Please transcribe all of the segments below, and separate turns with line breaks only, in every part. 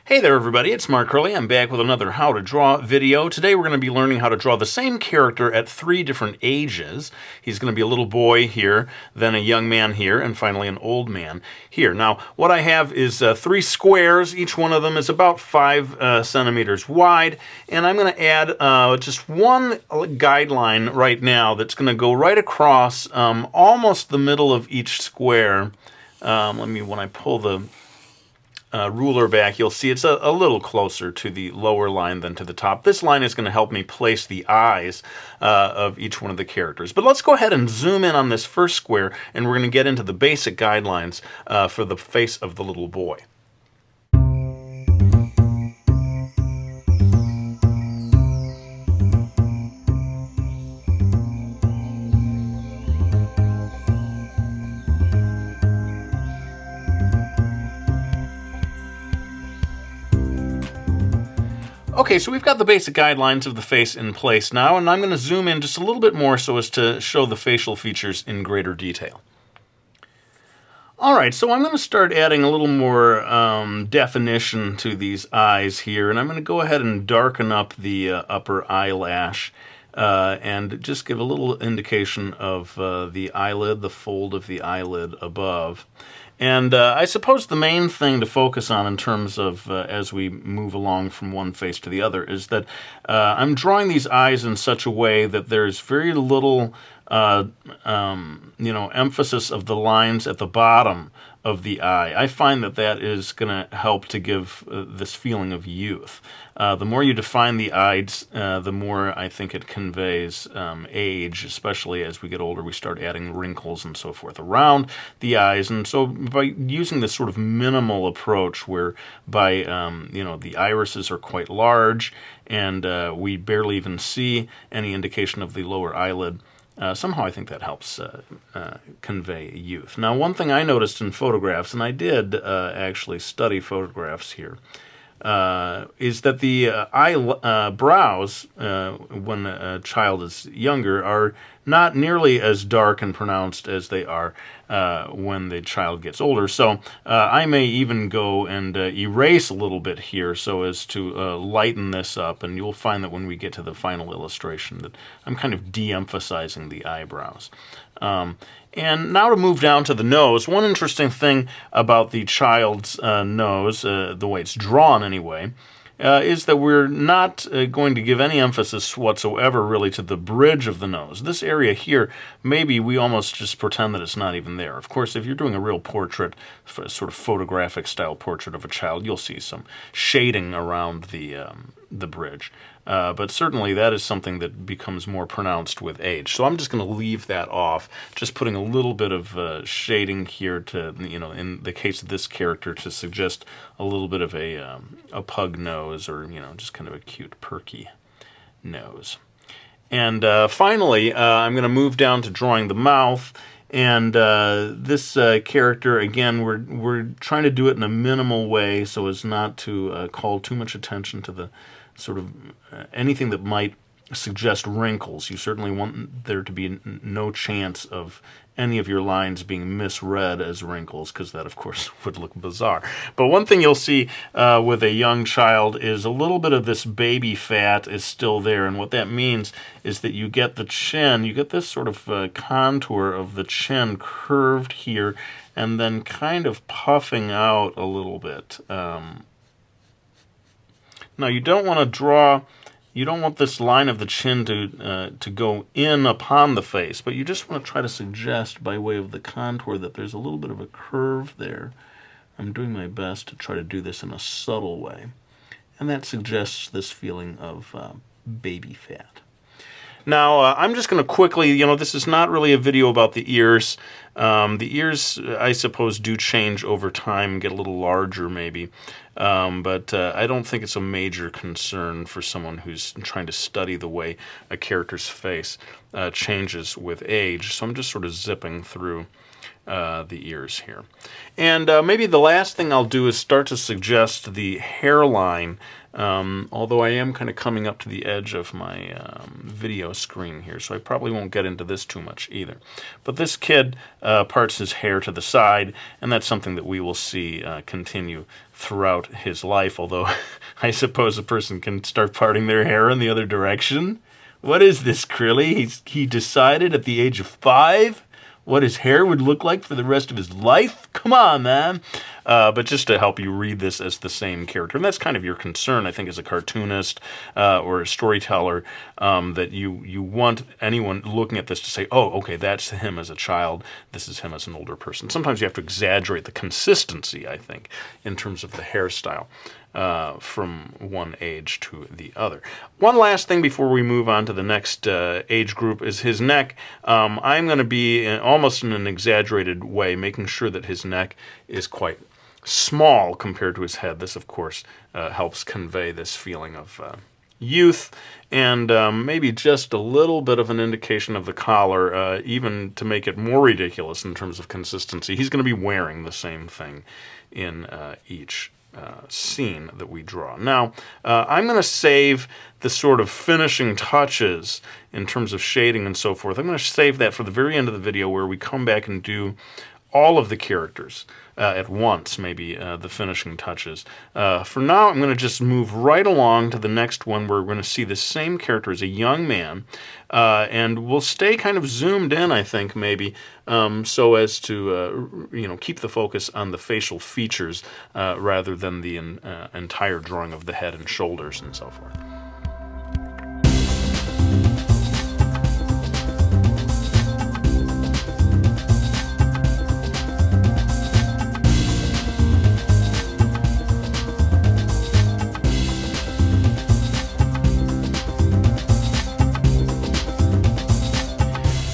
Hey there everybody, it's Mark Hurley. I'm back with another How to Draw video. Today we're going to be learning how to draw the same character at 3 different ages. He's going to be a little boy here, then a young man here, and finally an old man here. Now what I have is 3 squares. Each one of them is about 5 centimeters wide, and I'm going to add just one guideline right now that's going to go right across almost the middle of each square. When I pull the ruler back, you'll see it's a little closer to the lower line than to the top. This line is going to help me place the eyes of each one of the characters. But let's go ahead and zoom in on this first square, and we're going to get into the basic guidelines for the face of the little boy. Okay, so we've got the basic guidelines of the face in place now, and I'm going to zoom in just a little bit more so as to show the facial features in greater detail. Alright, so I'm going to start adding a little more definition to these eyes here, and I'm going to go ahead and darken up the upper eyelash and just give a little indication of the eyelid, the fold of the eyelid above. And I suppose the main thing to focus on in terms of as we move along from one face to the other is that I'm drawing these eyes in such a way that there's very little emphasis of the lines at the bottom of the eye. I find that that is going to help to give this feeling of youth. The more you define the eyes, the more I think it conveys age, especially as we get older. We start adding wrinkles and so forth around the eyes, and so by using this sort of minimal approach, whereby the irises are quite large and we barely even see any indication of the lower eyelid. Somehow I think that helps convey youth. Now, one thing I noticed in photographs, and I did actually study photographs here, is that the eyebrows, when a child is younger, are not nearly as dark and pronounced as they are when the child gets older. So I may even go and erase a little bit here so as to lighten this up, and you'll find that when we get to the final illustration that I'm kind of de-emphasizing the eyebrows. And now to move down to the nose. One interesting thing about the child's nose, the way it's drawn anyway, is that we're not going to give any emphasis whatsoever really to the bridge of the nose. This area here, maybe we almost just pretend that it's not even there. Of course, if you're doing a real portrait, sort of photographic style portrait of a child, you'll see some shading around the bridge. But certainly that is something that becomes more pronounced with age. So I'm just going to leave that off, just putting a little bit of shading here to, in the case of this character, to suggest a little bit of a pug nose, or, just kind of a cute, perky nose. And finally, I'm going to move down to drawing the mouth. And this character, again, we're trying to do it in a minimal way so as not to call too much attention to the sort of anything that might suggest wrinkles. You certainly want there to be no chance of any of your lines being misread as wrinkles, because that, of course, would look bizarre. But one thing you'll see with a young child is a little bit of this baby fat is still there, and what that means is that you get the chin, you get this sort of contour of the chin curved here, and then kind of puffing out a little bit. Now, you don't want this line of the chin to go in upon the face, but you just want to try to suggest by way of the contour that there's a little bit of a curve there. I'm doing my best to try to do this in a subtle way, and that suggests this feeling of baby fat. Now, I'm just going to quickly, this is not really a video about the ears. The ears, I suppose, do change over time, get a little larger maybe. But I don't think it's a major concern for someone who's trying to study the way a character's face changes with age. So I'm just sort of zipping through the ears here. And maybe the last thing I'll do is start to suggest the hairline, although I am kind of coming up to the edge of my video screen here, so I probably won't get into this too much either. But this kid parts his hair to the side, and that's something that we will see continue throughout his life, although I suppose a person can start parting their hair in the other direction. What is this, Crilly? He decided at the age of 5 what his hair would look like for the rest of his life? Come on, man. But just to help you read this as the same character, and that's kind of your concern, I think, as a cartoonist or a storyteller, that you want anyone looking at this to say, oh, okay, that's him as a child, this is him as an older person. Sometimes you have to exaggerate the consistency, I think, in terms of the hairstyle. From one age to the other. One last thing before we move on to the next age group is his neck. I'm going to be almost in an exaggerated way, making sure that his neck is quite small compared to his head. This, of course, helps convey this feeling of youth, and maybe just a little bit of an indication of the collar, even to make it more ridiculous in terms of consistency. He's going to be wearing the same thing in each scene that we draw. Now, I'm going to save the sort of finishing touches in terms of shading and so forth. I'm going to save that for the very end of the video, where we come back and do all of the characters at once, maybe the finishing touches. For now, I'm going to just move right along to the next one, where we're going to see the same character as a young man, and we'll stay kind of zoomed in, I think, maybe, so as to keep the focus on the facial features rather than the entire drawing of the head and shoulders and so forth.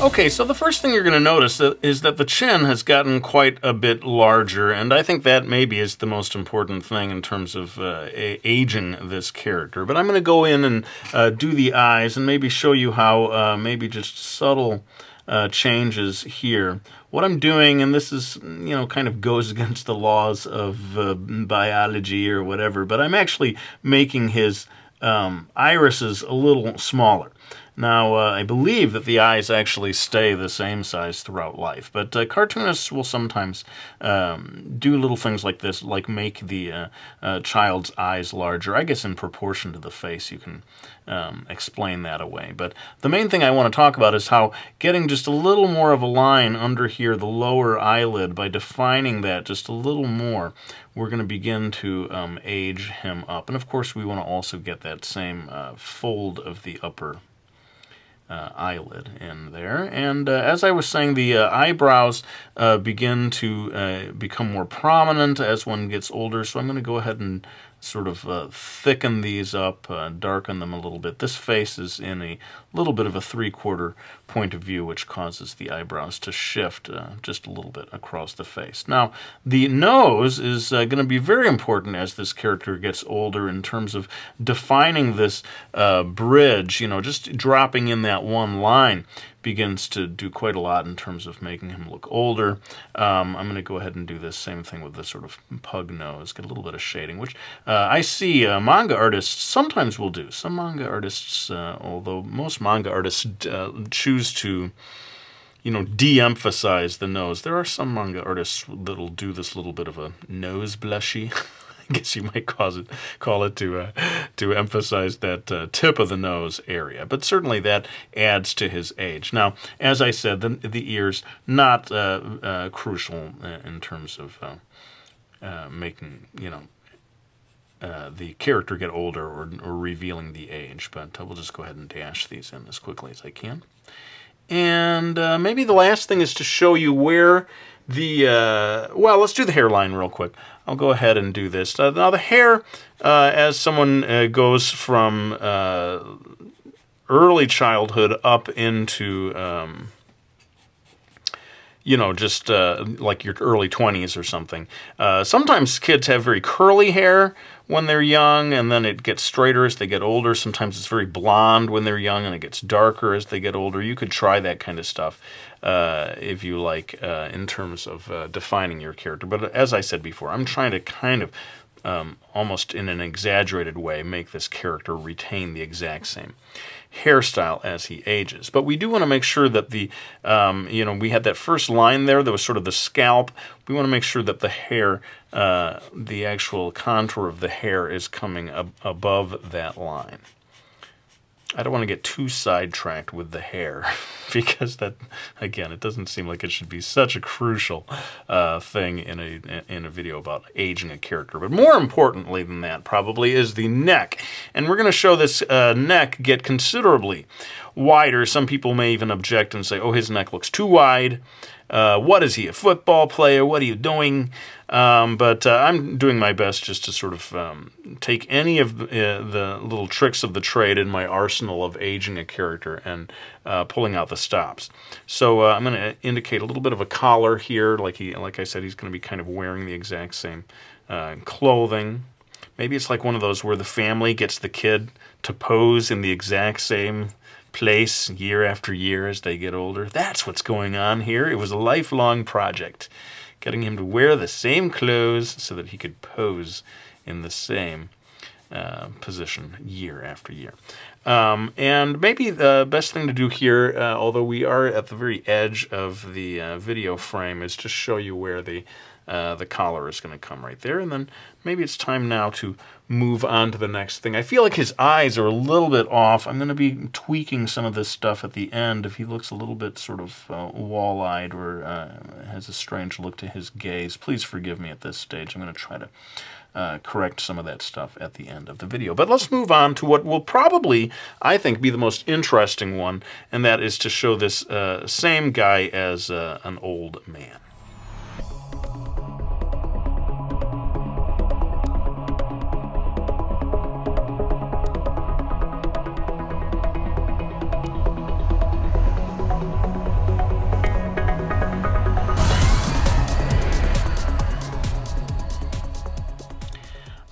Okay, so the first thing you're going to notice is that the chin has gotten quite a bit larger, and I think that maybe is the most important thing in terms of aging this character. But I'm going to go in and do the eyes and maybe show you how maybe just subtle changes here. What I'm doing, and this is, kind of goes against the laws of biology or whatever, but I'm actually making his irises a little smaller. Now, I believe that the eyes actually stay the same size throughout life, but cartoonists will sometimes do little things like this, like make the child's eyes larger. I guess in proportion to the face, you can explain that away. But the main thing I want to talk about is how getting just a little more of a line under here, the lower eyelid, by defining that just a little more, we're going to begin to age him up. And of course, we want to also get that same fold of the upper eyelid in there. And as I was saying, the eyebrows begin to become more prominent as one gets older, so I'm going to go ahead and sort of thicken these up, darken them a little bit. This face is in a little bit of a 3/4 point of view, which causes the eyebrows to shift just a little bit across the face. Now, the nose is going to be very important as this character gets older in terms of defining this bridge. Just dropping in that one line begins to do quite a lot in terms of making him look older. I'm going to go ahead and do this same thing with the sort of pug nose, get a little bit of shading, which I see manga artists sometimes will do. Some manga artists, although most manga artists choose to de-emphasize the nose, there are some manga artists that'll do this little bit of a nose blushy. I guess you might call it to emphasize that tip of the nose area. But certainly that adds to his age. Now, as I said, the ears, not crucial in terms of making, the character get older or revealing the age. But we'll just go ahead and dash these in as quickly as I can. And maybe the last thing is to show you where well, let's do the hairline real quick. I'll go ahead and do this. Now, the hair, as someone goes from early childhood up into just like your early 20s or something. Sometimes kids have very curly hair when they're young, and then it gets straighter as they get older. Sometimes it's very blonde when they're young, and it gets darker as they get older. You could try that kind of stuff if you like, in terms of defining your character. But as I said before, I'm trying to kind of almost in an exaggerated way make this character retain the exact same hairstyle as he ages. But we do want to make sure that the, we had that first line there that was sort of the scalp. We want to make sure that the hair, the actual contour of the hair is coming above that line. I don't want to get too sidetracked with the hair because that, again, it doesn't seem like it should be such a crucial thing in a video about aging a character. But more importantly than that, probably, is the neck. And we're going to show this neck get considerably wider. Some people may even object and say, oh, his neck looks too wide. What is he, a football player? What are you doing? But I'm doing my best just to sort of take any of the little tricks of the trade in my arsenal of aging a character and pulling out the stops. So I'm going to indicate a little bit of a collar here. Like I said, he's going to be kind of wearing the exact same clothing. Maybe it's like one of those where the family gets the kid to pose in the exact same place year after year as they get older. That's what's going on here. It was a lifelong project, getting him to wear the same clothes so that he could pose in the same position year after year. And maybe the best thing to do here, although we are at the very edge of the video frame, is just show you where the collar is going to come right there. And then maybe it's time now to move on to the next thing. I feel like his eyes are a little bit off. I'm going to be tweaking some of this stuff at the end. If he looks a little bit sort of wall-eyed or has a strange look to his gaze, please forgive me at this stage. I'm going to try to correct some of that stuff at the end of the video. But let's move on to what will probably, I think, be the most interesting one, and that is to show this same guy as an old man.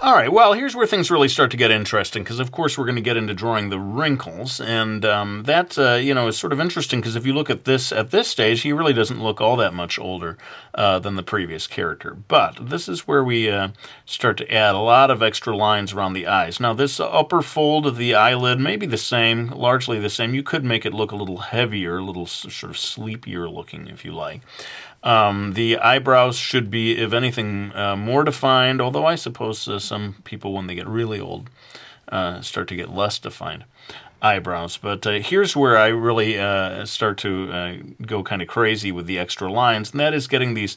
All right, well, here's where things really start to get interesting, because, of course, we're going to get into drawing the wrinkles, and that, is sort of interesting, because if you look at this stage, he really doesn't look all that much older than the previous character. But this is where we start to add a lot of extra lines around the eyes. Now, this upper fold of the eyelid may be the same, largely the same. You could make it look a little heavier, a little sort of sleepier looking, if you like. The eyebrows should be, if anything, more defined, although I suppose some people, when they get really old, start to get less defined eyebrows. But here's where I really start to go kind of crazy with the extra lines, and that is getting these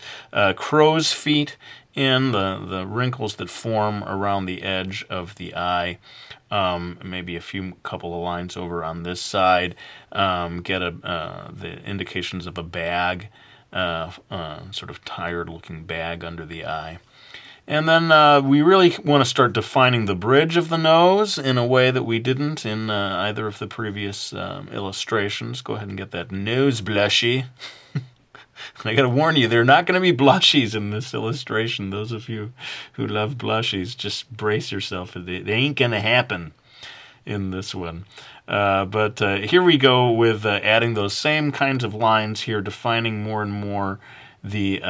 crow's feet in, the wrinkles that form around the edge of the eye. Maybe a couple of lines over on this side. Get the indications of a bag. Sort of tired-looking bag under the eye. And then we really want to start defining the bridge of the nose in a way that we didn't in either of the previous illustrations. Go ahead and get that nose blushy. I got to warn you, there are not going to be blushies in this illustration. Those of you who love blushies, just brace yourself. They ain't going to happen in this one. But here we go with adding those same kinds of lines here, defining more and more the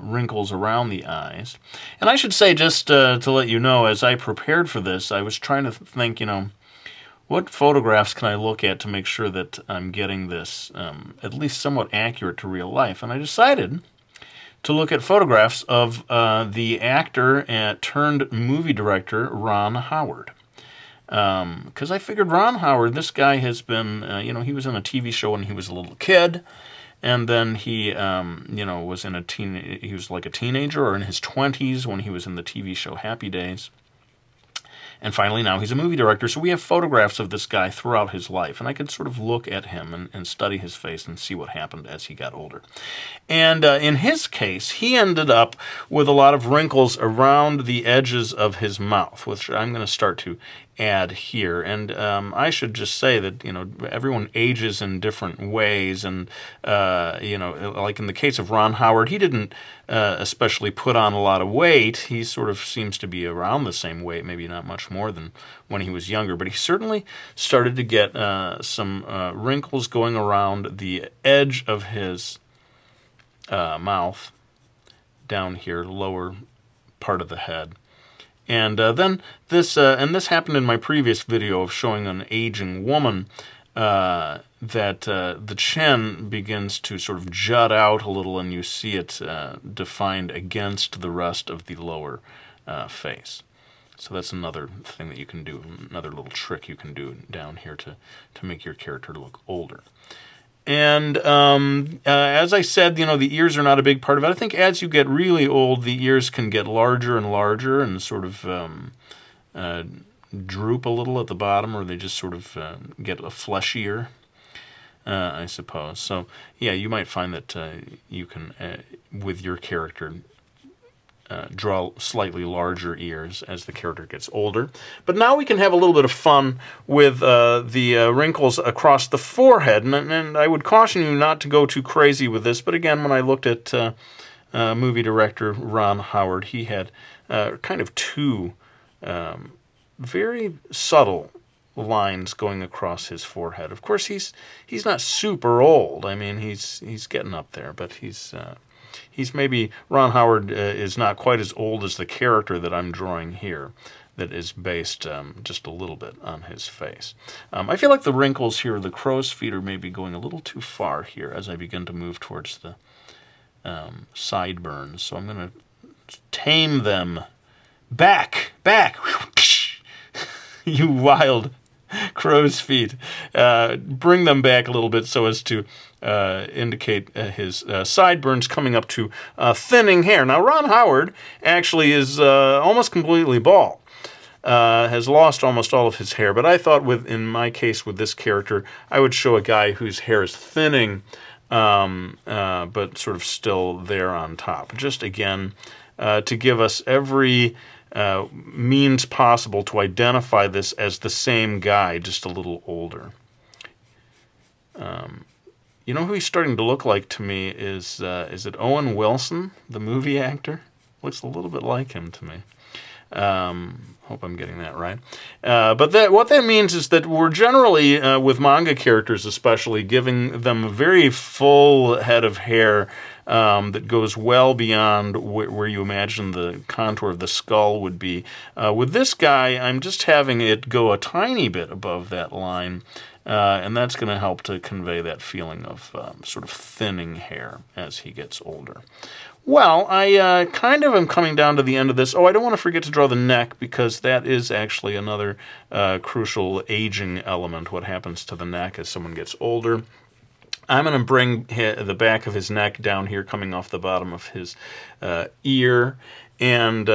wrinkles around the eyes. And I should say, just to let you know, as I prepared for this, I was trying to think, what photographs can I look at to make sure that I'm getting this at least somewhat accurate to real life? And I decided to look at photographs of the actor turned movie director Ron Howard. Because I figured Ron Howard, this guy has been, he was in a TV show when he was a little kid, and then he, was he was like a teenager or in his 20s when he was in the TV show Happy Days. And finally, now he's a movie director, so we have photographs of this guy throughout his life, and I could sort of look at him and study his face and see what happened as he got older. And in his case, he ended up with a lot of wrinkles around the edges of his mouth, which I'm going to start to add here. And I should just say that, everyone ages in different ways. And, like in the case of Ron Howard, he didn't especially put on a lot of weight. He sort of seems to be around the same weight, maybe not much more than when he was younger. But he certainly started to get some wrinkles going around the edge of his mouth, down here, lower part of the head. And then this happened in my previous video of showing an aging woman, that the chin begins to sort of jut out a little, and you see it defined against the rest of the lower face. So that's another thing that you can do, another little trick you can do down here to make your character look older. And as I said, the ears are not a big part of it. I think as you get really old, the ears can get larger and larger and sort of droop a little at the bottom, or they just sort of get a fleshier, I suppose. So, yeah, you might find that you can, with your character, draw slightly larger ears as the character gets older. But now we can have a little bit of fun with the wrinkles across the forehead. And I would caution you not to go too crazy with this. But again, when I looked at movie director Ron Howard, he had kind of two very subtle lines going across his forehead. Of course, he's not super old. I mean, he's getting up there, but he's maybe, Ron Howard is not quite as old as the character that I'm drawing here, that is based just a little bit on his face. I feel like the wrinkles here, the crow's feet, are maybe going a little too far here as I begin to move towards the sideburns. So I'm going to tame them. Back! You wild crow's feet. Bring them back a little bit so as to indicate his sideburns coming up to thinning hair. Now, Ron Howard actually is almost completely bald. Has lost almost all of his hair, but I thought in my case with this character, I would show a guy whose hair is thinning, but sort of still there on top. Just again, to give us every means possible to identify this as the same guy, just a little older. You know who he's starting to look like to me is it Owen Wilson, the movie actor? Looks a little bit like him to me. Hope I'm getting that right. But what that means is that we're generally, with manga characters especially, giving them a very full head of hair that goes well beyond where you imagine the contour of the skull would be. With this guy, I'm just having it go a tiny bit above that line, and that's going to help to convey that feeling of sort of thinning hair as he gets older. Well, I kind of am coming down to the end of this. Oh, I don't want to forget to draw the neck, because that is actually another crucial aging element, what happens to the neck as someone gets older. I'm going to bring the back of his neck down here, coming off the bottom of his ear. And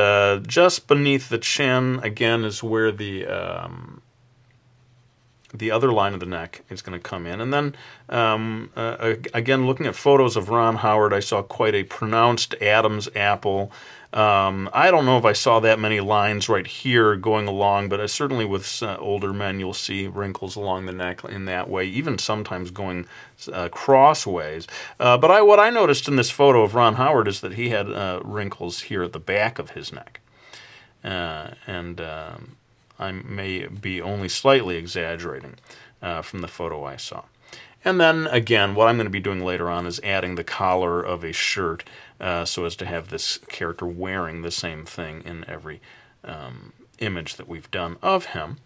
just beneath the chin, again, is where the other line of the neck is going to come in. And then, again, looking at photos of Ron Howard, I saw quite a pronounced Adam's apple. I don't know if I saw that many lines right here going along, but certainly with older men, you'll see wrinkles along the neck in that way, even sometimes going crossways. But what I noticed in this photo of Ron Howard is that he had wrinkles here at the back of his neck. I may be only slightly exaggerating from the photo I saw. And then, again, what I'm going to be doing later on is adding the collar of a shirt so as to have this character wearing the same thing in every image that we've done of him.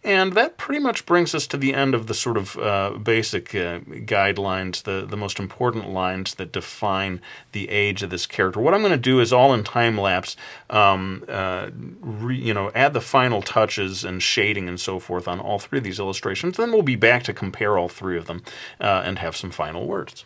And that pretty much brings us to the end of the sort of basic guidelines, the most important lines that define the age of this character. What I'm going to do is all in time-lapse, add the final touches and shading and so forth on all three of these illustrations. Then we'll be back to compare all three of them and have some final words.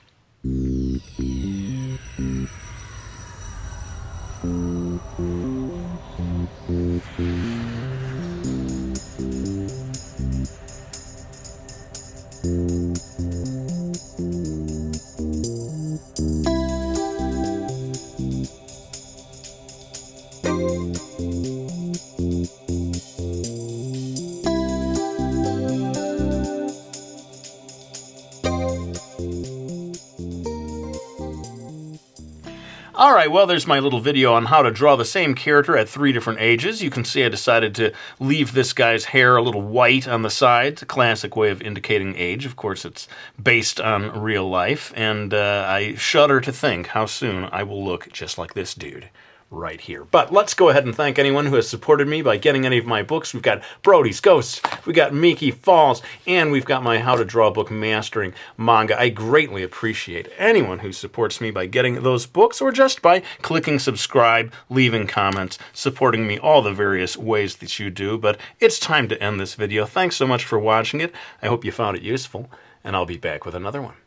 right, well, there's my little video on how to draw the same character at 3 different ages. You can see I decided to leave this guy's hair a little white on the sides, a classic way of indicating age. Of course, it's based on real life, and I shudder to think how soon I will look just like this dude right here. But let's go ahead and thank anyone who has supported me by getting any of my books. We've got Brody's Ghosts, we got Miki Falls, and we've got my How to Draw Book Mastering manga. I greatly appreciate anyone who supports me by getting those books or just by clicking subscribe, leaving comments, supporting me all the various ways that you do. But it's time to end this video. Thanks so much for watching it. I hope you found it useful, and I'll be back with another one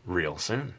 real soon.